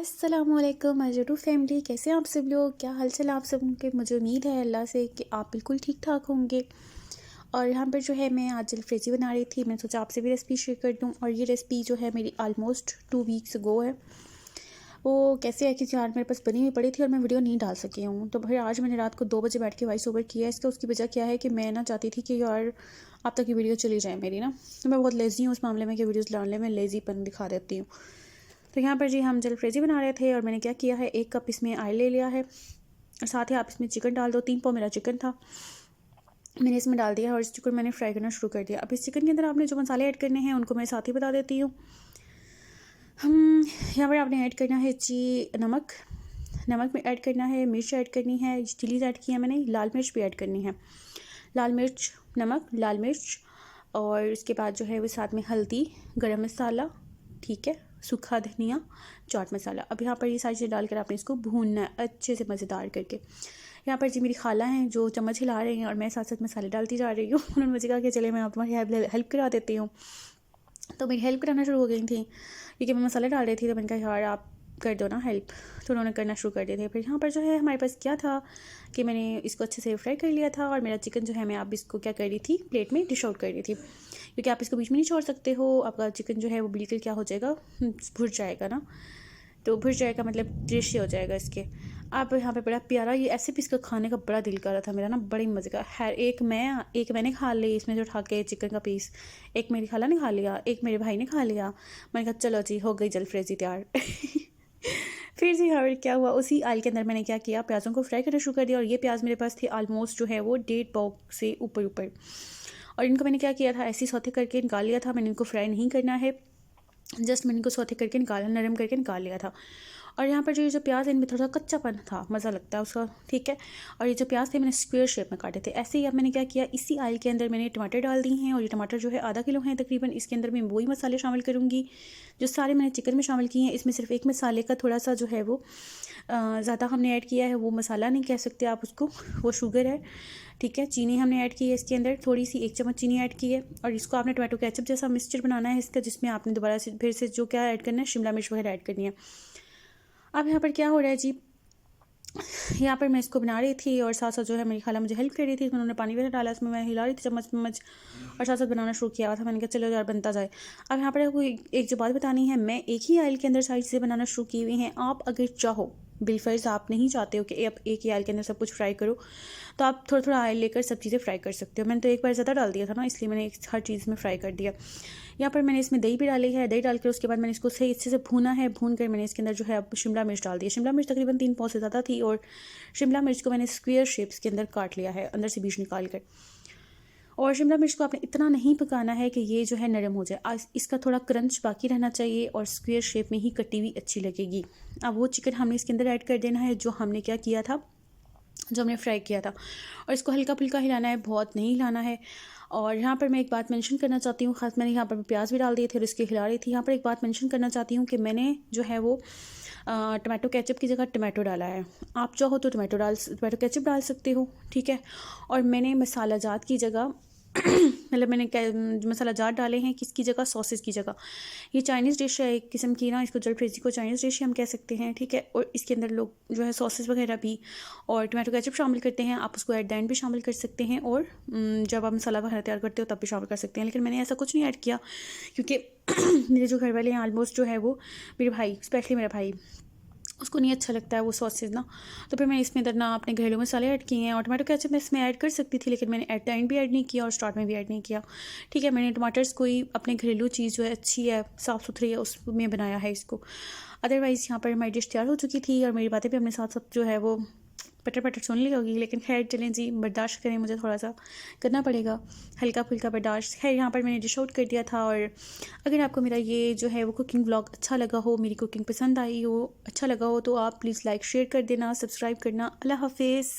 अस्सलाम वालेकुम मजरू फैमिली, कैसे हैं आप सब लोग। क्या हाल चाल आप सब के। मुझे उम्मीद है अल्लाह से कि आप बिल्कुल ठीक ठाक होंगे। और यहाँ पर जो है मैं आज जलफ्रेजी बना रही थी। मैंने सोचा आपसे भी रेसिपी शेयर कर दूँ। और ये रेसिपी जो है मेरी आलमोस्ट 2 वीक्स गो है। वो कैसे है कि यार मेरे पास बनी हुई पड़ी थी और मैं वीडियो नहीं डाल सकी हूँ। तो फिर आज मैंने रात को 2 बजे बैठ के वॉइस ओवर किया। इसका उसकी वजह क्या है कि मैं ना चाहती थी कि यार आप तक की वीडियो चली जाए मेरी ना। तो मैं बहुत लेज़ी हूँ उस मामले में कि वीडियोज़ डालने में लेज़ीपन दिखा देती हूँ। तो यहाँ पर जी हम जलफ्रेजी बना रहे थे और मैंने क्या किया है, 1 कप इसमें ऑयल ले लिया है और साथ ही आप इसमें चिकन डाल दो। 3 पाव मेरा चिकन था, मैंने इसमें डाल दिया और इस चिकन मैंने फ्राई करना शुरू कर दिया। अब इस चिकन के अंदर आपने जो मसाले ऐड करने हैं उनको मैं साथ ही बता देती हूँ। हम यहाँ पर आपने ऐड करना है जी नमक में ऐड करना है, मिर्च ऐड करनी है, चिलीज़ ऐड की है मैंने, लाल मिर्च भी ऐड करनी है। लाल मिर्च, नमक, लाल मिर्च और इसके बाद जो है वो साथ में हल्दी, गरम मसाला, ठीक है, सूखा धनिया, चाट मसाला। अब यहाँ पर ये सारी चीज़ें डालकर आपने इसको भूनना है अच्छे से मज़ेदार करके। यहाँ पर जी मेरी खाला हैं जो चम्मच हिला रही हैं और मैं साथ साथ मसाले डालती जा रही हूँ। उन्होंने मुझे कहा कि चले मैं आप तुम्हारी हेल्प करा देती हूँ। तो मेरी हेल्प कराना शुरू हो गई थी क्योंकि मैं मसाले डाल रही थी। तो मैंने कहा यार आप कर दो ना हेल्प। तो उन्होंने करना शुरू कर दिए थे। फिर यहाँ पर जो है हमारे पास क्या था कि मैंने इसको अच्छे से फ्राई कर लिया था और मेरा चिकन जो है मैं आप इसको क्या कर रही थी, प्लेट में डिश आउट कर रही थी क्योंकि आप इसको बीच में नहीं छोड़ सकते हो। आपका चिकन जो है वो बिल्कुल क्या हो जाएगा, भुर जाएगा ना। तो भुर जाएगा मतलब टेस्टी हो जाएगा इसके। आप यहाँ पे बड़ा प्यारा ये ऐसे पीस कर खाने का बड़ा दिल कर रहा था मेरा ना, बड़ी मज़े का। खैर एक मैंने खा ली इसमें जो उठा के चिकन का पीस, एक मेरी खाला ने खा लिया, एक मेरे भाई ने खा लिया। मैंने कहा चलो जी हो गई जलफ्रेजी तैयार। फिर जी हाँ क्या हुआ, उसी ऑयल के अंदर मैंने क्या किया, प्याज़ों को फ्राई करना शुरू कर दिया। और ये प्याज मेरे पास थे आलमोस्ट जो है वो 1.5 पाव से ऊपर। और इनको मैंने क्या किया था, ऐसी सौते करके निकाल लिया था। मैंने इनको फ्राई नहीं करना है, जस्ट मैंने इनको सौते करके निकाला, नरम करके निकाल लिया था। और यहाँ पर जो प्याज है इनमें थोड़ा कच्चापन था, मज़ा लगता है उसका, ठीक है। और ये जो प्याज थे मैंने स्क्वायर शेप में काटे थे ऐसे ही। अब मैंने क्या किया, इसी ऑयल के अंदर मैंने टमाटर डाल दिए हैं और ये टमाटर जो है आधा किलो हैं तकरीबन। इसके अंदर मैं वही मसाले शामिल करूँगी जो सारे मैंने चिकन में शामिल किए हैं। इसमें सिर्फ एक मसाले का थोड़ा सा जो है वो ज़्यादा हमने ऐड किया है, वो मसाला नहीं कह सकते आप उसको, वो शुगर है, ठीक है। चीनी हमने ऐड की है इसके अंदर, थोड़ी सी 1 चम्मच चीनी ऐड की है। और इसको आपने टमाटो केचप जैसा मिक्सचर बनाना है इसका, जिसमें आपने दोबारा से फिर से जो क्या ऐड करना है, शिमला मिर्च वगैरह ऐड करनी है। अब यहाँ पर क्या हो रहा है जी, यहाँ पर मैं इसको बना रही थी और साथ साथ जो है मेरी खाला मुझे हेल्प कर रही थी। उन्होंने पानी वगैरह डाला, इसमें मैं हिला रही थी चम्मच और साथ साथ बनाना शुरू किया था। मैंने कहा चलो यार बनता जाए। अब यहाँ पर आपको एक जो बात बतानी है, मैं एक ही ऑयल के अंदर सारी चीज़ें बनाना शुरू की हुई हैं। आप अगर चाहो, बिलफर्ज आप नहीं चाहते हो कि आप एक ही ऑयल के अंदर सब कुछ फ्राई करो, तो आप थोड़ा थोड़ा ऑयल लेकर सब चीज़ें फ्राई कर सकते हो। मैंने तो एक बार ज़्यादा डाल दिया था ना, इसलिए मैंने हर चीज़ में फ्राई कर दिया। यहाँ पर मैंने इसमें दही भी डाली है, दही डाल कर उसके बाद मैंने इसको सही अच्छे से भूना है। भून कर मैंने इसके अंदर जो है अब शिमला मिर्च डाल दी है। शिमला मिर्च तकरीबन 3 पाव से ज़्यादा थी और शिमला मिर्च को मैंने स्क्वायर शेप्स के अंदर काट लिया है, अंदर से बीज निकाल कर। और शिमला मिर्च को आपने इतना नहीं पकाना है कि ये जो है नरम हो जाए, इसका थोड़ा क्रंच बाकी रहना चाहिए और स्क्वायर शेप में ही कटी हुई अच्छी लगेगी। अब वो चिकन हमने इसके अंदर ऐड कर देना है जो हमने क्या किया था, जो हमने फ्राई किया था। और इसको हल्का फुल्का हिलाना है, बहुत नहीं हिलाना है। और यहाँ पर मैं एक बात मेंशन करना चाहती हूँ, ख़ास मैंने यहाँ पर प्याज भी डाल दिए थे और इसके हिला रही थी। यहाँ पर एक बात मेंशन करना चाहती हूँ कि मैंने जो है वो टमाटो केचप की जगह टमाटो डाला है। आप चाहो तो टमाटो केचप डाल सकते हो, ठीक है। और मैंने मसाला जात की जगह मतलब मैंने मसाला जात डाले हैं किसकी जगह, सॉसेस की जगह। ये चाइनीज़ डिश है एक किस्म की ना, इसको जलफ्रेजी को चाइनीज़ डिश हम कह सकते हैं, ठीक है। और इसके अंदर लोग जो है सॉसेस वगैरह भी और टमाटो केचप शामिल करते हैं। आप उसको एट द एंड भी शामिल कर सकते हैं और जब आप मसाला वगैरह तैयार करते हो तब भी शामिल कर सकते हैं। लेकिन मैंने ऐसा कुछ नहीं ऐड किया क्योंकि मेरे जो घर वाले हैं ऑलमोस्ट जो है वो मेरे भाई, स्पेशली मेरा भाई, उसको नहीं अच्छा लगता है वो सॉसेज ना। तो फिर मैंने इसमें इधर ना अपने घरेलू मसाले ऐड किए हैं और टमाटो केचप मैं इसमें ऐड कर सकती थी लेकिन मैंने एट द एंड भी ऐड नहीं किया और स्टार्ट में भी ऐड नहीं किया, ठीक है। मैंने टमाटर्स कोई अपने घरेलू चीज़ जो है अच्छी है, साफ़ सुथरी है, उसमें बनाया है इसको। अदरवाइज़ यहाँ पर हमारी डिश तैयार हो चुकी थी और मेरी बातें भी अपने साथ साथ जो है वो पटर सुन ली होगी। लेकिन खैर चलें जी, बर्दाश्त करें, मुझे थोड़ा सा करना पड़ेगा, हल्का फुल्का बर्दाश्त। खैर यहाँ पर मैंने डिश आउट कर दिया था। और अगर आपको मेरा ये जो है वो कुकिंग व्लॉग अच्छा लगा हो, मेरी कुकिंग पसंद आई हो, अच्छा लगा हो, तो आप प्लीज़ लाइक शेयर कर देना, सब्सक्राइब करना। अल्लाह हाफिज़।